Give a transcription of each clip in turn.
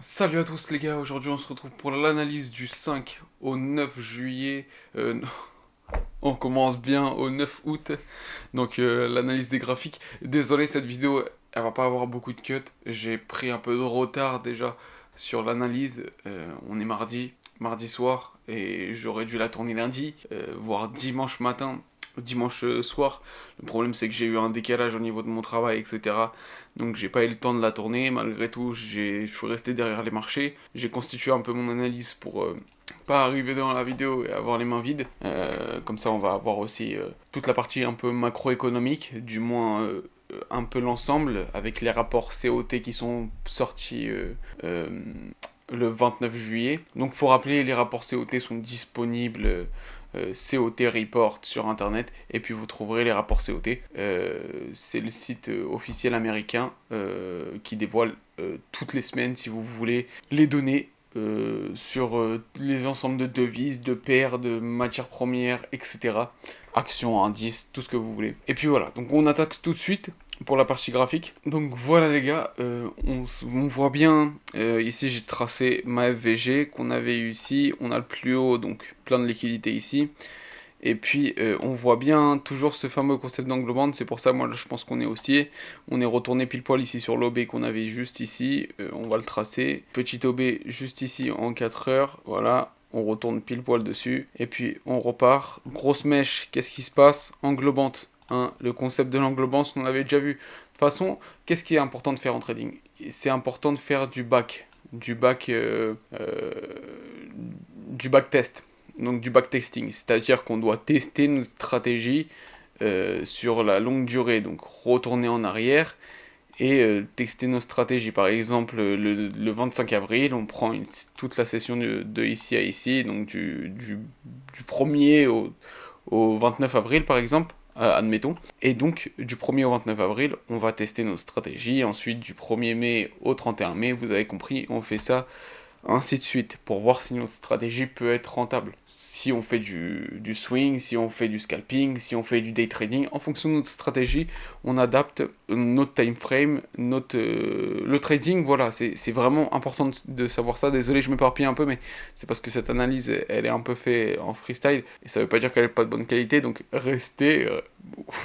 Salut à tous les gars, aujourd'hui on se retrouve pour l'analyse du 5 au 9 juillet. Non, on commence bien au 9 août, donc l'analyse des graphiques. Désolé, cette vidéo elle va pas avoir beaucoup de cuts, j'ai pris un peu de retard déjà sur l'analyse. On est mardi soir, et j'aurais dû la tourner lundi, voire dimanche matin, dimanche soir. Le problème c'est que j'ai eu un décalage au niveau de mon travail, etc. Donc j'ai pas eu le temps de la tourner. Malgré tout, je suis resté derrière les marchés. J'ai constitué un peu mon analyse pour pas arriver dans la vidéo et avoir les mains vides. Comme ça, on va avoir aussi toute la partie un peu macroéconomique, du moins un peu l'ensemble, avec les rapports COT qui sont sortis le 29 juillet. Donc, faut rappeler, les rapports COT sont disponibles. COT Report sur internet, et puis vous trouverez les rapports COT. C'est le site officiel américain qui dévoile toutes les semaines, si vous voulez, les données sur les ensembles de devises, de paires, de matières premières, etc. Actions, indices, tout ce que vous voulez. Et puis voilà, donc on attaque tout de suite pour la partie graphique. Donc voilà les gars, on voit bien, ici j'ai tracé ma FVG qu'on avait eu ici, on a le plus haut, donc plein de liquidités ici. Et puis on voit bien toujours ce fameux concept d'angle band, c'est pour ça moi je pense qu'on est haussier. On est retourné pile poil ici sur l'OB qu'on avait juste ici, on va le tracer. Petit OB juste ici en 4 heures, voilà. On retourne pile poil dessus, et puis on repart. Grosse mèche, qu'est-ce qui se passe? Englobante, hein, le concept de l'englobance, on l'avait déjà vu. De toute façon, qu'est-ce qui est important de faire en trading? C'est important de faire du back, du back test, donc du backtesting, c'est-à-dire qu'on doit tester nos stratégies sur la longue durée, donc retourner en arrière et tester nos stratégies. Par exemple, le 25 avril, on prend toute la session de ici à ici, donc du 1er au 29 avril par exemple, admettons. Et donc, du 1er au 29 avril, on va tester nos stratégies. Ensuite, du 1er mai au 31 mai, vous avez compris, on fait ça ainsi de suite, pour voir si notre stratégie peut être rentable. Si on fait du swing, si on fait du scalping, si on fait du day trading, en fonction de notre stratégie, on adapte notre time frame, le trading, voilà, c'est vraiment important de savoir ça. Désolé, je m'éparpille un peu, mais c'est parce que cette analyse, elle est un peu faite en freestyle, et ça veut pas dire qu'elle est pas de bonne qualité, donc restez,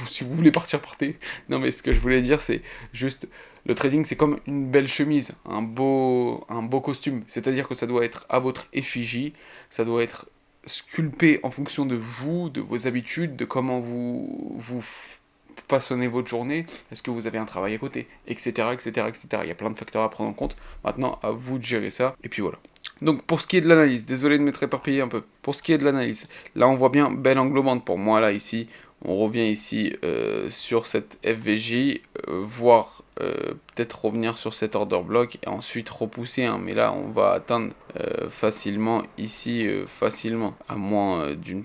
si vous voulez partir, partez. Non, mais ce que je voulais dire, c'est juste le trading, c'est comme une belle chemise, un beau costume. C'est-à-dire que ça doit être à votre effigie, ça doit être sculpté en fonction de vous, de vos habitudes, de comment vous façonnez votre journée, est-ce que vous avez un travail à côté, etc., etc., etc. Il y a plein de facteurs à prendre en compte. Maintenant, à vous de gérer ça, et puis voilà. Donc pour ce qui est de l'analyse, désolé de m'être éparpillé un peu. Pour ce qui est de l'analyse, là on voit bien belle englobante pour moi là ici. On revient ici sur cette FVJ, voire peut-être revenir sur cet order block et ensuite repousser, hein. Mais là on va atteindre facilement ici, facilement, à moins d'un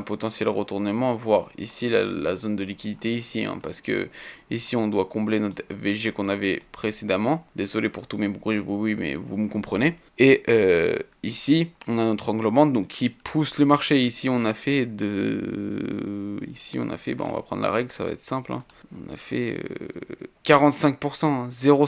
potentiel retournement, voire ici la zone de liquidité ici, hein, parce que ici on doit combler notre FVG qu'on avait précédemment. Désolé pour tous mes bruits, mais vous me comprenez. Et ici, on a notre englobante donc qui pousse le marché. Ici, on a fait bah, on va prendre la règle, ça va être simple, hein. On a fait 45%, 0,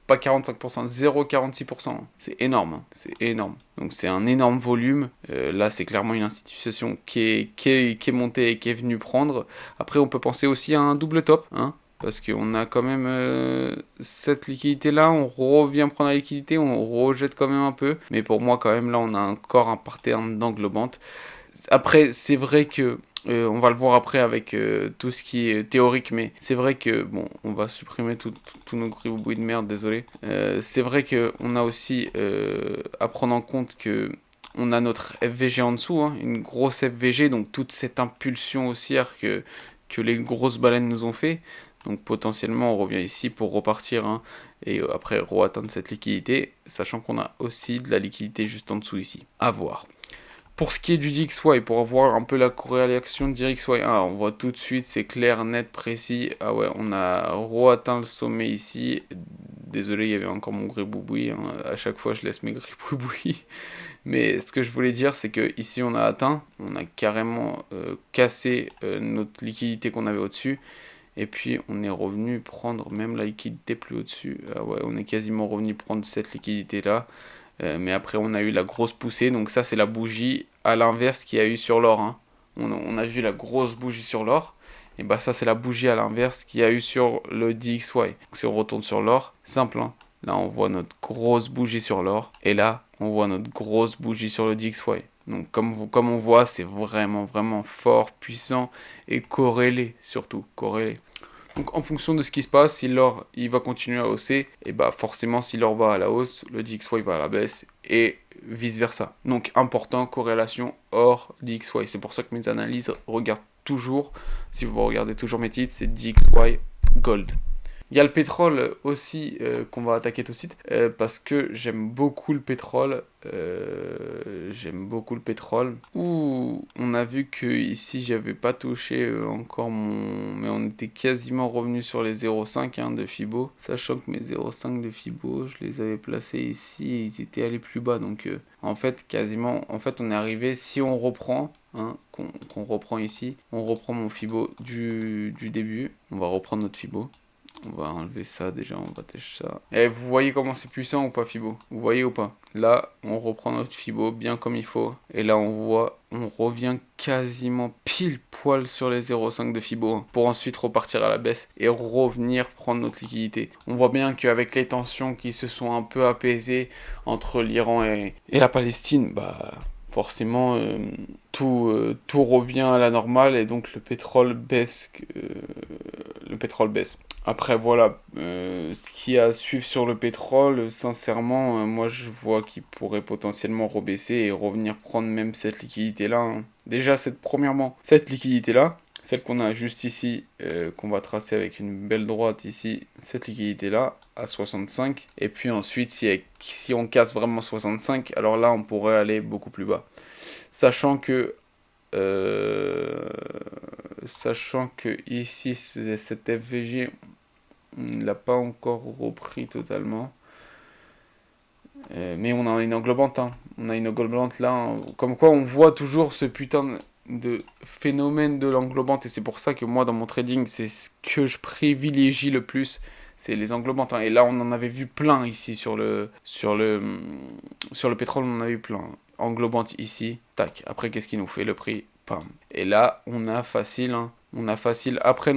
pas 45%, 0,46%. C'est énorme, hein. C'est énorme. Donc c'est un énorme volume. Là, c'est clairement une institution qui est montée et qui est venue prendre. Après, on peut penser aussi à un double top, hein. Parce qu'on a quand même cette liquidité là, on revient prendre la liquidité, on rejette quand même un peu. Mais pour moi quand même là on a encore un pattern d'englobante. Après c'est vrai que on va le voir après avec tout ce qui est théorique, mais c'est vrai que, bon, on va supprimer tous nos gribouillis de merde, désolé. C'est vrai qu'on a aussi à prendre en compte que on a notre FVG en dessous, hein, une grosse FVG, donc toute cette impulsion haussière que les grosses baleines nous ont fait. Donc potentiellement on revient ici pour repartir, hein, et après re-atteindre cette liquidité, sachant qu'on a aussi de la liquidité juste en dessous ici. À voir. Pour ce qui est du DXY, pour avoir un peu la corrélation de DXY, on voit tout de suite, c'est clair, net, précis. Ah ouais, on a re-atteint le sommet ici. Désolé, il y avait encore mon gribouille, hein. À chaque fois je laisse mes gribouillis. Mais ce que je voulais dire, c'est que ici on a carrément cassé notre liquidité qu'on avait au-dessus. Et puis on est revenu prendre même la liquidité plus au-dessus. Ah ouais, on est quasiment revenu prendre cette liquidité-là. Mais après on a eu la grosse poussée. Donc ça c'est la bougie à l'inverse qu'il y a eu sur l'or. Hein. On a vu la grosse bougie sur l'or. Et bah ça c'est la bougie à l'inverse qu'il y a eu sur le DXY. Donc si on retourne sur l'or, simple. Hein. Là on voit notre grosse bougie sur l'or. Et là on voit notre grosse bougie sur le DXY. Donc comme on voit, c'est vraiment fort, puissant et corrélé surtout, corrélé. Donc en fonction de ce qui se passe, si l'or il va continuer à hausser, et bah forcément si l'or va à la hausse, le DXY va à la baisse et vice versa. Donc important, corrélation or DXY. C'est pour ça que mes analyses regardent toujours, si vous regardez toujours mes titres, c'est DXY Gold. Il y a le pétrole aussi qu'on va attaquer tout de suite parce que j'aime beaucoup le pétrole. Ouh, on a vu que ici j'avais pas touché encore mais on était quasiment revenu sur les 0,5 hein, de Fibo. Sachant que mes 0,5 de Fibo, je les avais placés ici et ils étaient allés plus bas. Donc en fait on est arrivé, si on reprend, hein, qu'on reprend ici, on reprend mon Fibo du début. On va reprendre notre Fibo. On va enlever ça déjà, on va tâcher ça. Et vous voyez comment c'est puissant ou pas Fibo? Vous voyez ou pas? Là, on reprend notre Fibo bien comme il faut. Et là, on revient quasiment pile poil sur les 0,5 de Fibo. Hein, pour ensuite repartir à la baisse et revenir prendre notre liquidité. On voit bien qu'avec les tensions qui se sont un peu apaisées entre l'Iran et la Palestine, bah forcément tout revient à la normale et donc le pétrole baisse. Après voilà, ce qu'il y a à suivre sur le pétrole, sincèrement, moi je vois qu'il pourrait potentiellement rebaisser et revenir prendre même cette liquidité-là. Hein. Déjà, premièrement, cette liquidité-là, celle qu'on a juste ici, qu'on va tracer avec une belle droite ici, cette liquidité-là, à 65. Et puis ensuite, si on casse vraiment 65, alors là, on pourrait aller beaucoup plus bas. Sachant que ici, cette FVG, on ne l'a pas encore repris totalement. Mais on a une englobante. Hein. On a une englobante là. Hein. Comme quoi, on voit toujours ce putain de phénomène de l'englobante. Et c'est pour ça que moi, dans mon trading, c'est ce que je privilégie le plus. C'est les englobantes. Hein. Et là, on en avait vu plein ici sur le pétrole. On en a vu plein. Englobante ici. Tac. Après, qu'est-ce qu'il nous fait? Le prix. Pam. Et là, on a facile. Hein. On a facile, après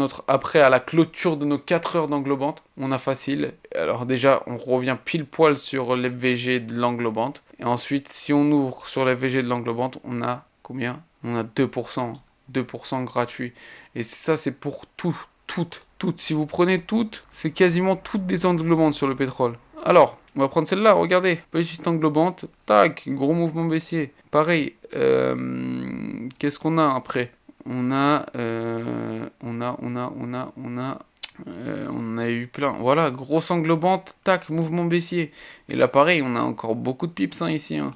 à la clôture de nos 4 heures d'englobante, on a facile. Alors déjà, on revient pile poil sur l'FVG de l'englobante. Et ensuite, si on ouvre sur l'FVG de l'englobante, on a combien? On a 2%. 2% gratuit. Et ça, c'est pour toutes. Si vous prenez toutes, c'est quasiment toutes des englobantes sur le pétrole. Alors, on va prendre celle-là, regardez. Petite englobante, tac, gros mouvement baissier. Pareil, qu'est-ce qu'on a après? On a eu plein. Voilà, grosse englobante, tac, mouvement baissier. Et là, pareil, on a encore beaucoup de pips hein, ici. Hein.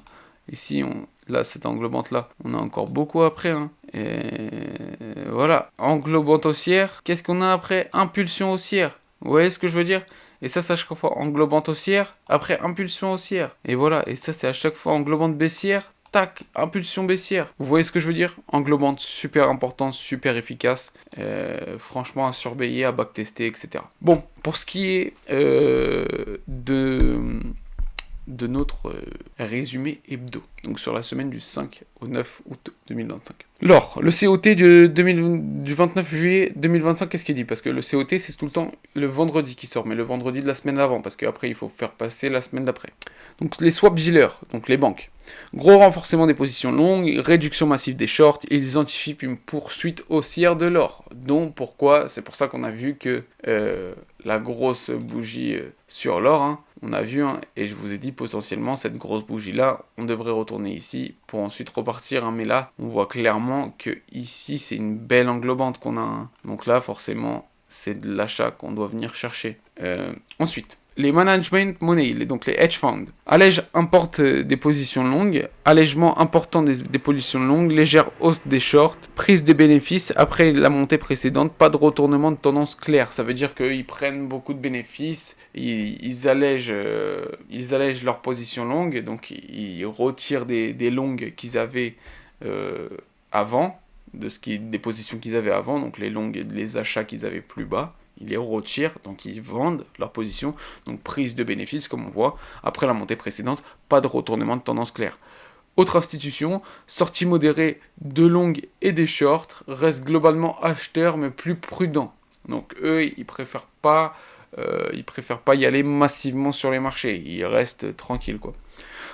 Ici, là, cette englobante-là, on a encore beaucoup après. Hein. Et voilà, englobante haussière. Qu'est-ce qu'on a après? Impulsion haussière. Vous voyez ce que je veux dire? Et ça, c'est à chaque fois englobante haussière, après impulsion haussière. Et voilà, et ça, c'est à chaque fois englobante baissière. Tac, impulsion baissière. Vous voyez ce que je veux dire? Englobante super importante, super efficace. Franchement à surveiller, à backtester, etc. Bon, pour ce qui est de notre résumé hebdo. Donc sur la semaine du 5 au 9 août 2025. L'or, le COT du 29 juillet 2025, qu'est-ce qu'il dit? Parce que le COT, c'est tout le temps le vendredi qui sort, mais le vendredi de la semaine d'avant, parce qu'après, il faut faire passer la semaine d'après. Donc les swap dealers, donc les banques. Gros renforcement des positions longues, réduction massive des shorts, ils anticipent une poursuite haussière de l'or. Donc pourquoi? C'est pour ça qu'on a vu que la grosse bougie sur l'or, hein, on a vu, hein, et je vous ai dit potentiellement cette grosse bougie là, on devrait retourner ici pour ensuite repartir, hein, mais là on voit clairement que ici c'est une belle englobante qu'on a, hein. Donc là forcément c'est de l'achat qu'on doit venir chercher. Ensuite, les management money, donc les hedge funds, importent des positions longues, allègement important des positions longues, légère hausse des shorts, prise des bénéfices après la montée précédente, pas de retournement de tendance claire. Ça veut dire qu'ils prennent beaucoup de bénéfices, ils allègent leurs positions longues, donc ils retirent des longues qu'ils avaient avant. des positions qu'ils avaient avant, donc les longues et les achats qu'ils avaient plus bas. Ils les retirent, donc ils vendent leur position, donc prise de bénéfices comme on voit. Après la montée précédente, pas de retournement de tendance claire. Autre institution, sortie modérée de longues et des shorts, reste globalement acheteurs mais plus prudents. Donc eux, ils préfèrent pas y aller massivement sur les marchés, ils restent tranquilles quoi.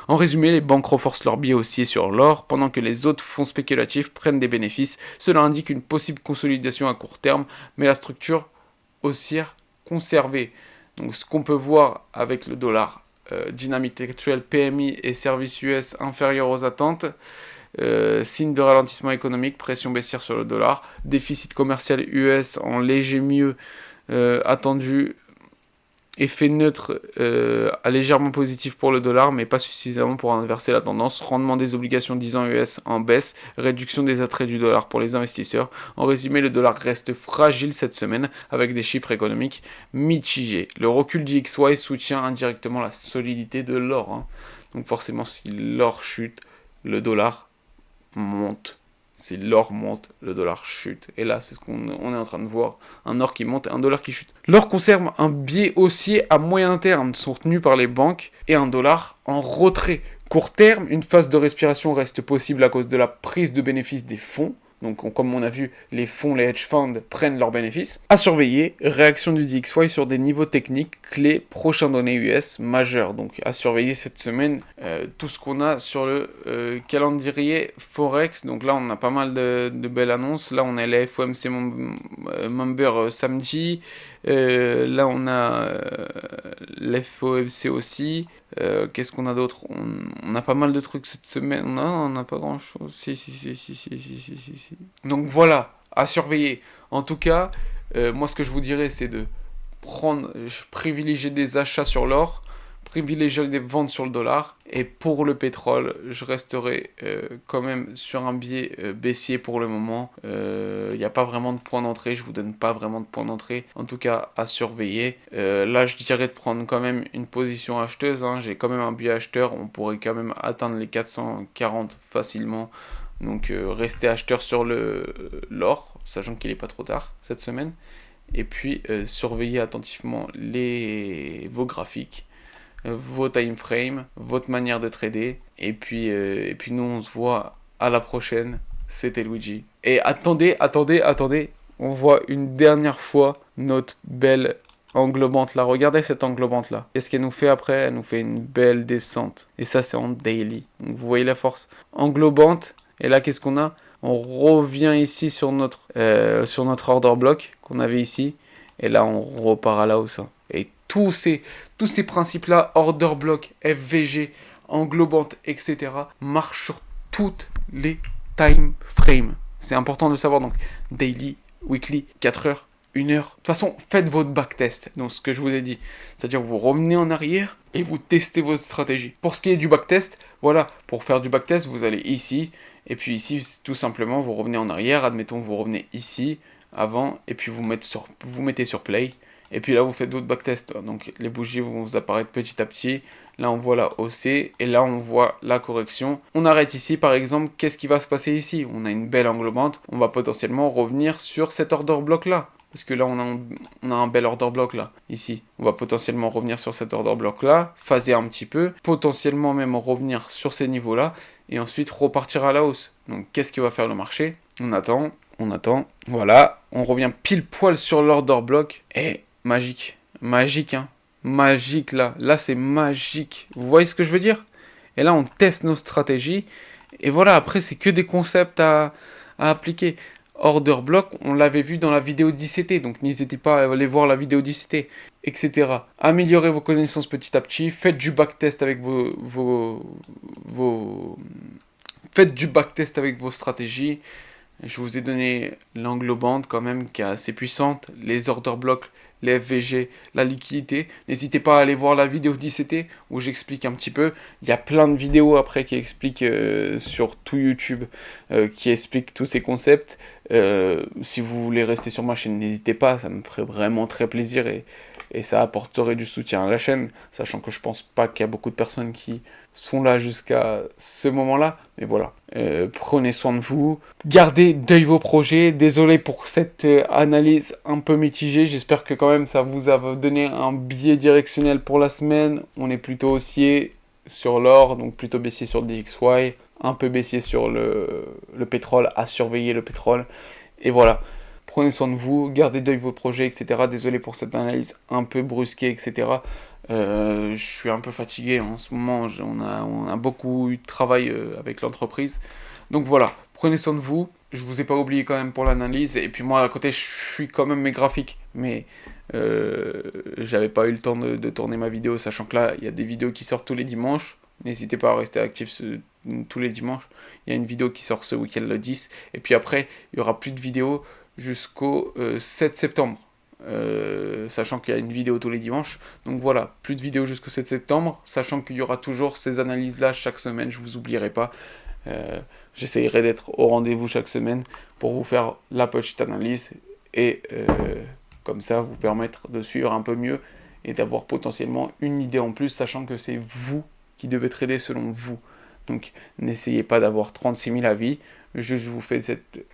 En résumé, les banques renforcent leur biais haussier sur l'or, pendant que les autres fonds spéculatifs prennent des bénéfices. Cela indique une possible consolidation à court terme, mais la structure haussière conservée. Donc ce qu'on peut voir avec le dollar, dynamique actuelle, PMI et services US inférieurs aux attentes, signe de ralentissement économique, pression baissière sur le dollar, déficit commercial US en léger mieux attendu, effet neutre légèrement positif pour le dollar, mais pas suffisamment pour inverser la tendance. Rendement des obligations 10 ans US en baisse, réduction des attraits du dollar pour les investisseurs. En résumé, le dollar reste fragile cette semaine avec des chiffres économiques mitigés. Le recul du XY soutient indirectement la solidité de l'or. Hein. Donc forcément, si l'or chute, le dollar monte. Si l'or monte, le dollar chute. Et là, c'est ce qu'on est en train de voir. Un or qui monte et un dollar qui chute. L'or conserve un biais haussier à moyen terme, soutenu par les banques, et un dollar en retrait. Court terme, une phase de respiration reste possible à cause de la prise de bénéfices des fonds. Donc, comme on a vu, les fonds, les hedge funds prennent leurs bénéfices. À surveiller, réaction du DXY sur des niveaux techniques clés, prochains données US majeures. Donc, à surveiller cette semaine, tout ce qu'on a sur le calendrier Forex. Donc là, on a pas mal de belles annonces. Là, on a les FOMC member samedi. Là, on a l'FOMC aussi. Qu'est-ce qu'on a d'autre? On a pas mal de trucs cette semaine. On n'a pas grand chose. Si. Donc voilà, à surveiller. En tout cas, moi ce que je vous dirais, c'est de privilégier des achats sur l'or, privilégier des ventes sur le dollar. Et pour le pétrole, je resterai quand même sur un biais baissier pour le moment. Il n'y a pas vraiment de point d'entrée, je vous donne pas vraiment de point d'entrée. En tout cas, à surveiller. Là, je dirais de prendre quand même une position acheteuse. Hein. J'ai quand même un biais acheteur. On pourrait quand même atteindre les 440 facilement. Donc, rester acheteur sur l'or, sachant qu'il n'est pas trop tard cette semaine. Et puis, surveiller attentivement vos graphiques, vos time frames, votre manière de trader. Et puis nous, on se voit à la prochaine. C'était Luigi. Et attendez. On voit une dernière fois notre belle englobante là. Regardez cette englobante là. Qu'est-ce qu'elle nous fait après? Elle nous fait une belle descente. Et ça, c'est en daily. Donc, vous voyez la force englobante. Et là, qu'est-ce qu'on a? On revient ici sur notre order block qu'on avait ici. Et là, on repart à la hausse. Hein. Et tous ces principes-là, order block, FVG, englobante, etc., marchent sur toutes les time frames. C'est important de le savoir. Donc, daily, weekly, 4 heures, 1 heure. De toute façon, faites votre backtest. Donc, ce que je vous ai dit. C'est-à-dire, vous revenez en arrière et vous testez votre stratégie. Pour ce qui est du backtest, voilà. Pour faire du backtest, vous allez ici. Et puis ici, tout simplement, vous revenez en arrière. Admettons, vous revenez ici, avant. Et puis, vous mettez sur play. Et puis là, vous faites d'autres backtests. Donc, les bougies vont vous apparaître petit à petit. Là, on voit la hausse. Et là, on voit la correction. On arrête ici, par exemple. Qu'est-ce qui va se passer ici? On a une belle englobante. On va potentiellement revenir sur cet order block-là. Parce que là, on a un bel order block là, ici. On va potentiellement revenir sur cet order block là, phaser un petit peu, potentiellement même revenir sur ces niveaux-là, et ensuite repartir à la hausse. Donc, qu'est-ce que va faire le marché? On attend. Voilà, on revient pile poil sur l'order block. Et magique, hein. Magique là. Là, c'est magique. Vous voyez ce que je veux dire? Et là, on teste nos stratégies. Et voilà, après, c'est que des concepts à appliquer. Order block, on l'avait vu dans la vidéo d'ICT, donc n'hésitez pas à aller voir la vidéo d'ICT, etc. Améliorez vos connaissances petit à petit, faites du backtest avec faites du backtest avec vos stratégies. Je vous ai donné l'englobante quand même qui est assez puissante, les order blocks, les FVG, la liquidité. N'hésitez pas à aller voir la vidéo d'ICT où j'explique un petit peu. Il y a plein de vidéos après qui expliquent sur tout YouTube, qui expliquent tous ces concepts. Si vous voulez rester sur ma chaîne, n'hésitez pas, ça me ferait vraiment très plaisir et ça apporterait du soutien à la chaîne, sachant que je pense pas qu'il y a beaucoup de personnes qui sont là jusqu'à ce moment-là, mais voilà. Prenez soin de vous, gardez d'œil vos projets, désolé pour cette analyse un peu mitigée, j'espère que quand même ça vous a donné un biais directionnel pour la semaine, on est plutôt haussier sur l'or, donc plutôt baissier sur le DXY, un peu baissier sur le pétrole, à surveiller le pétrole, et voilà. Prenez soin de vous, gardez d'œil vos projets, etc. Désolé pour cette analyse un peu brusquée, etc. Je suis un peu fatigué en ce moment, on a beaucoup eu de travail avec l'entreprise. Donc voilà, prenez soin de vous. Je vous ai pas oublié quand même pour l'analyse. Et puis moi à côté, je suis quand même mes graphiques. Mais j'avais pas eu le temps de tourner ma vidéo, sachant que là, il y a des vidéos qui sortent tous les dimanches. N'hésitez pas à rester actif tous les dimanches. Il y a une vidéo qui sort ce week-end le 10. Et puis après, il y aura plus de vidéos jusqu'au 7 septembre. Sachant qu'il y a une vidéo tous les dimanches. Donc voilà, plus de vidéos jusqu'au 7 septembre, sachant qu'il y aura toujours ces analyses-là chaque semaine, je vous oublierai pas. J'essayerai d'être au rendez-vous chaque semaine pour vous faire la petite analyse et comme ça vous permettre de suivre un peu mieux et d'avoir potentiellement une idée en plus, sachant que c'est vous qui devez trader selon vous. Donc n'essayez pas d'avoir 36 000 avis, je vous fais cette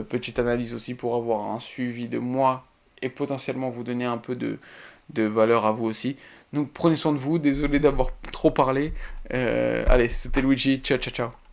petite analyse aussi pour avoir un suivi de moi et potentiellement vous donner un peu de valeur à vous aussi. Donc prenez soin de vous, désolé d'avoir trop parlé. Allez, c'était Luigi, ciao ciao ciao.